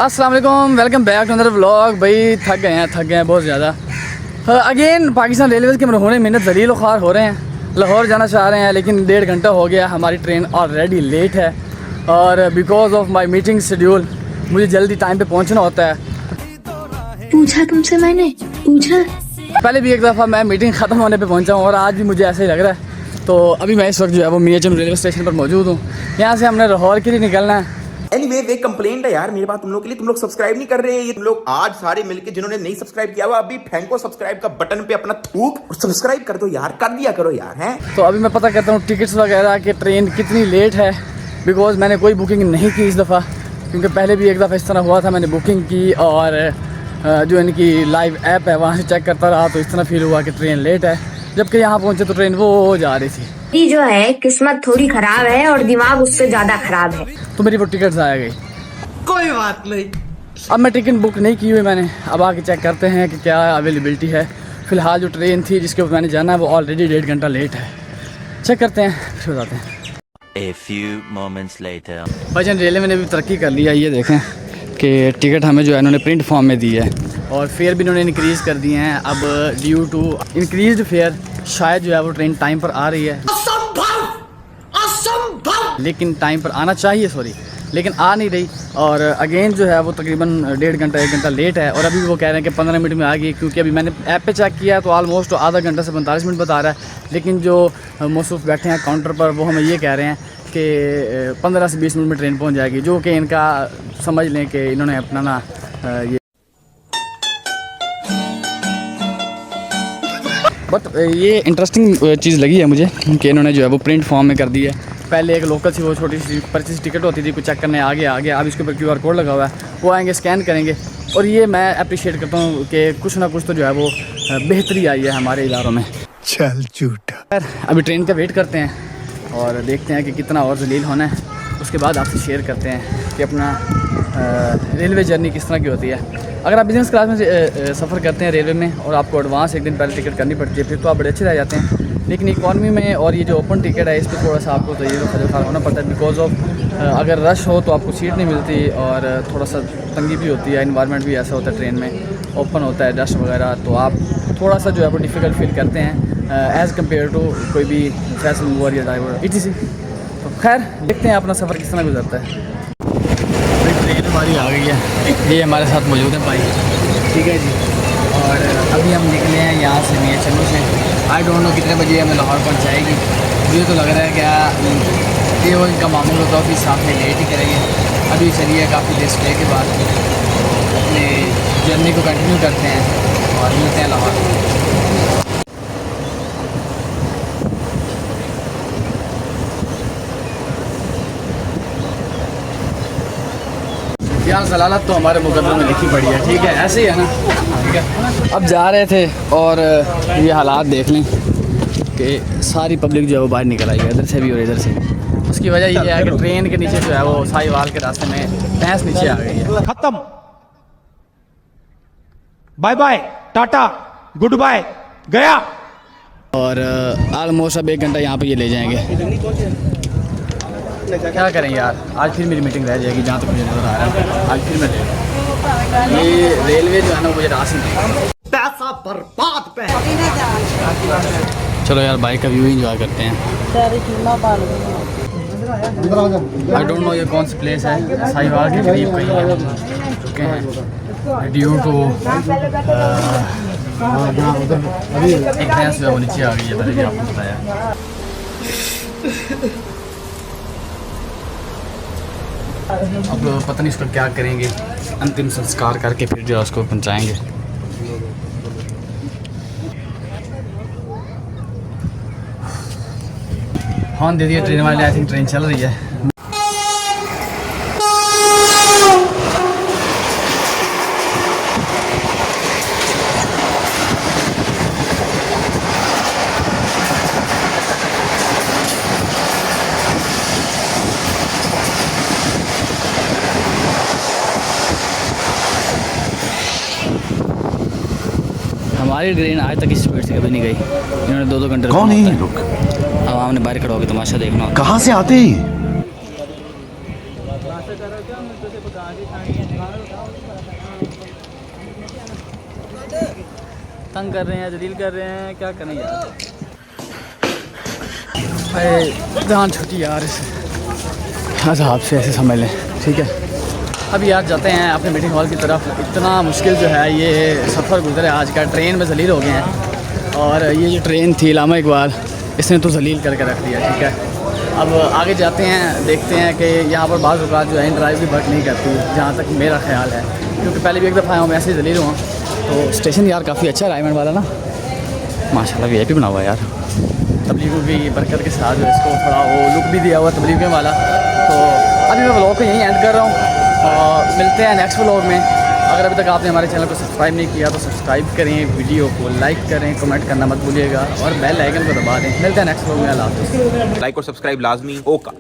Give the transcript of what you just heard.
अस्सलाम वालेकुम, welcome back to another vlog. भाई थक गए हैं बहुत ज़्यादा। अगेन पाकिस्तान रेलवेज़ के मरहूने मिन्नत जलील ख्वार हो रहे हैं। लाहौर जाना चाह रहे हैं लेकिन 1.5 घंटा हो गया, हमारी ट्रेन ऑलरेडी लेट है और because of my meeting schedule मुझे जल्दी टाइम पे पहुंचना होता है। पूछा तुमसे मैंने पूछा। पहले भी एक दफ़ा मैं मीटिंग ख़त्म होने पे पहुंचा हूँ और आज भी मुझे ऐसा ही लग रहा है। तो अभी मैं इस वक्त जो है वो मियाचम रेलवे स्टेशन पर मौजूद हूँ। यहाँ से हमने लाहौर के लिए निकलना है। एनीवे एक कंप्लेंट है यार मेरे पास तुम लोग के लिए, तुम लोग सब्सक्राइब नहीं कर रहे हैं। ये तुम लोग आज सारे मिलके जिन्होंने नहीं सब्सक्राइब किया हुआ अभी फेंको सब्सक्राइब का बटन पे अपना थूक और सब्सक्राइब कर दो यार, कर दिया करो यार हैं। तो अभी मैं पता करता हूँ टिकट्स वगैरह कि ट्रेन कितनी लेट है, बिकॉज मैंने कोई बुकिंग नहीं की इस दफ़ा, क्योंकि पहले भी एक दफ़ा इस तरह हुआ था, मैंने बुकिंग की और जो इनकी लाइव ऐप है वहाँ से चेक करता रहा तो इस तरह फील हुआ कि ट्रेन लेट है, जबकि यहाँ पहुँचे तो ट्रेन वो जा रही थी। ये जो है किस्मत थोड़ी खराब है और दिमाग उससे ज्यादा खराब है। तो मेरी वो टिकट्स आ गई। कोई बात नहीं। अब मैं टिकट बुक नहीं की हुई मैंने, अब आके चेक करते हैं कि क्या अवेलेबिलिटी है। फ़िलहाल जो ट्रेन थी जिसके ऊपर मैंने जाना है वो ऑलरेडी 1.5 घंटा लेट है। चेक करते हैं फिर बताते हैं। A few moments later. भाईजान रेलवे ने भी तरक्की कर लिया, ये देखें कि टिकट हमें जो है इन्होंने प्रिंट फॉर्म में दी है और फेयर भी इन्होंने इंक्रीज़ कर दिए हैं। अब ड्यू टू इंक्रीज्ड फेयर शायद जो है वो ट्रेन टाइम पर आ रही है, लेकिन टाइम पर आना चाहिए लेकिन आ नहीं रही। और अगेन जो है वो तकरीबन 1.5 घंटा 1 घंटा लेट है और अभी भी वो कह रहे हैं कि 15 मिनट में आ गई, क्योंकि अभी मैंने ऐप पे चेक किया है तो ऑलमोस्ट आधा घंटा से 45 मिनट बता रहा है। लेकिन जो मौसूफ बैठे हैं काउंटर पर वो हमें ये कह रहे हैं कि 15 से 20 मिनट में ट्रेन पहुंच जाएगी, जो कि इनका समझ लें कि इन्होंने अपना ना ये बट ये इंटरेस्टिंग चीज़ लगी है मुझे कि इन्होंने जो है वो प्रिंट फॉर्म में कर दी है। पहले एक लोकल थी, वो छोटी सी पर्ची टिकट होती थी, कुछ चेक करने आगे अब इसके ऊपर QR कोड लगा हुआ है, वो आएंगे स्कैन करेंगे। और ये मैं अप्रिशिएट करता हूँ कि कुछ ना कुछ तो जो है वो बेहतरी आई है हमारे इदारों में। चल झूठा। अभी ट्रेन का वेट करते हैं और देखते हैं कि कितना और जलील होना है, उसके बाद आपसे शेयर करते हैं कि अपना रेलवे जर्नी किस तरह की होती है। अगर आप बिज़नेस क्लास में सफ़र करते हैं रेलवे में और आपको एडवांस एक दिन पहले टिकट करनी पड़ती है फिर तो आप बड़े अच्छे रह जाते हैं, लेकिन इकॉनमी में और ये जो ओपन टिकट है इस पर थोड़ा सा आपको तजर्बा खजूखार होना पड़ता है। बिकॉज ऑफ अगर रश हो तो आपको सीट नहीं मिलती और थोड़ा सा तंगी भी होती है। इन्वायरमेंट भी ऐसा होता है ट्रेन में, ओपन होता है, डस्ट वगैरह, तो आप थोड़ा सा जो है वो डिफ़िकल्ट फील करते हैं एज़ कम्पेयर टू कोई भी फैसल मूवर या ड्राइवर etc। तो खैर देखते हैं अपना सफ़र किस तरह गुजरता है। ट्रेन हमारी आ गई है, ये हमारे साथ मौजूद है भाई, ठीक है जी। और अभी हम निकले हैं यहाँ से मियाचम से। आई डोंट नो कितने बजे हमें लाहौर पहुँचाएगी। मुझे तो लग रहा है क्या ये वो इनका मामूल होता है ऑफिस साथ में लेट ही करेंगे। अभी चलिए काफ़ी देर स्टे के बाद अपने जर्नी को कंटिन्यू करते हैं और मिलते हैं लाहौर। यहाँ जलालत तो हमारे मुकद्दर में लिखी पड़ी है, ठीक है, ऐसे ही है ना, ठीक है। अब जा रहे थे और ये हालात देख लें कि सारी पब्लिक जो है वो बाहर निकल आई है, इधर से भी और इधर से भी। उसकी वजह ये है कि ट्रेन के नीचे जो है वो साहिवाल के रास्ते में भैंस नीचे आ गई है। खत्म, bye bye, tata, good bye, गया। और ऑलमोस्ट अब 1 घंटा यहाँ पे ये ले जाएंगे। क्या करें यार, आज फिर मेरी मीटिंग रह जाएगी जहाँ तक मुझे नज़र आ रहा है। आज फिर मैं ये रेलवे जो है ना मुझे रास नहीं, पैसा बर्बाद पे। चलो यार बाइक का व्यू इंजॉय करते हैं। आई डोंट नो ये कौन सी प्लेस है, साहिवाल के करीब कहीं है चुके हैं ड्यू टू एक भैंस जो है वो नीचे आ गई है, पहले भी आपको बताया। अब पता नहीं इसका क्या करेंगे, अंतिम संस्कार करके फिर जो है उसको पहुँचाएँगे। हाँ दे दिया ट्रेन वाले, आई थिंक ट्रेन चल रही है। हमारी ट्रेन आज तक इस स्पीड से कभी नहीं गई, इन्होंने 2-2 घंटे। कौन है ये लोग? आवाम ने बाहर खड़ा होकर तमाशा देखना। कहाँ से आते हैं? तंग कर रहे हैं, जलील कर रहे हैं, क्या करें यार। अरे जान छुट्टी यार इस अज़ाब से, ऐसे समझ लें, ठीक है। अभी यार जाते हैं अपने मीटिंग हॉल की तरफ। इतना मुश्किल जो है ये सफ़र गुजरे आज का, ट्रेन में जलील हो गए हैं। और ये जो ट्रेन थी इल्लामा इकबाल, इसने तो जलील करके रख दिया, ठीक है। अब आगे जाते हैं, देखते हैं कि यहाँ पर बाज़ औक़ात जो है ड्राइव भी वर्क नहीं करती, जहाँ तक मेरा ख्याल है, क्योंकि पहले भी एक दफ़ा आया हूँ मैं ऐसे ही जलील हुआ। तो स्टेशन यार काफ़ी अच्छा है रायमंड वाला ना, माशाल्लाह VIP बना हुआ है यार। तबलीगों की बरकत के साथ जो है इसको थोड़ा वो लुक भी दिया हुआ तबलीगों वाला। तो अभी मैं व्लॉग को यहीं एंड कर रहा हूँ और मिलते हैं नेक्स्ट व्लॉग में। अगर अभी तक आपने हमारे चैनल को सब्सक्राइब नहीं किया तो सब्सक्राइब करें, वीडियो को लाइक करें, कमेंट करना मत भूलिएगा और बेल आइकन को दबा दें। मिलते हैं नेक्स्ट व्लॉग में। अल्लाह हाफ़िज़। लाइक और सब्सक्राइब लाजमी ओका।